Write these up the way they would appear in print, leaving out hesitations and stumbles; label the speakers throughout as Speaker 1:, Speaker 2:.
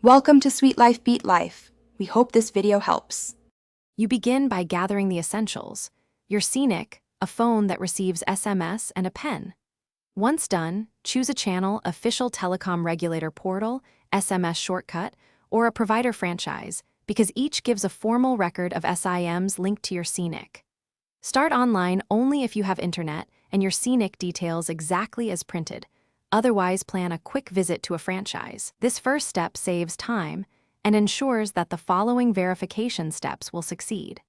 Speaker 1: Welcome to Sweet Life Beat Life. We hope this video helps.
Speaker 2: You begin by gathering the essentials: your Cnic, a phone that receives SMS, and a pen. Once done, choose a channel, official telecom regulator portal, SMS shortcut, or a provider franchise, because each gives a formal record of SIMs linked to your Cnic. Start online only if you have internet and your Cnic details exactly as printed. Otherwise, plan a quick visit to a franchise. This first step saves time and ensures that the following verification steps will succeed.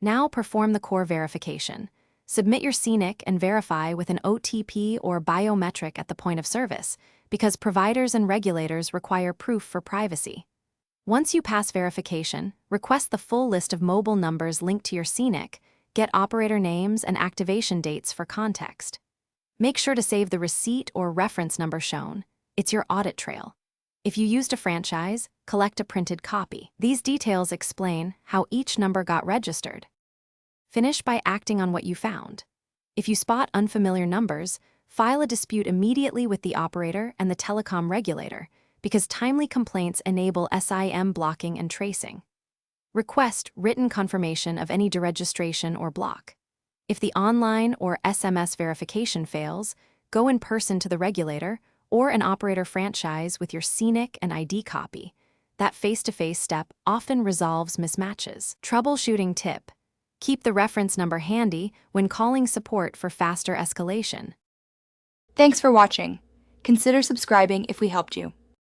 Speaker 2: Now perform the core verification. Submit your Cnic and verify with an OTP or biometric at the point of service, because providers and regulators require proof for privacy. Once you pass verification, request the full list of mobile numbers linked to your Cnic, get operator names and activation dates for context. Make sure to save the receipt or reference number shown. It's your audit trail. If you used a franchise, collect a printed copy. These details explain how each number got registered. Finish by acting on what you found. If you spot unfamiliar numbers, file a dispute immediately with the operator and the telecom regulator, because timely complaints enable SIM blocking and tracing. Request written confirmation of any deregistration or block. If the online or SMS verification fails, go in person to the regulator or an operator franchise with your Cnic and ID copy. That face-to-face step often resolves mismatches. Troubleshooting tip: keep the reference number handy when calling support for faster escalation.
Speaker 1: Thanks for watching. Consider subscribing if we helped you.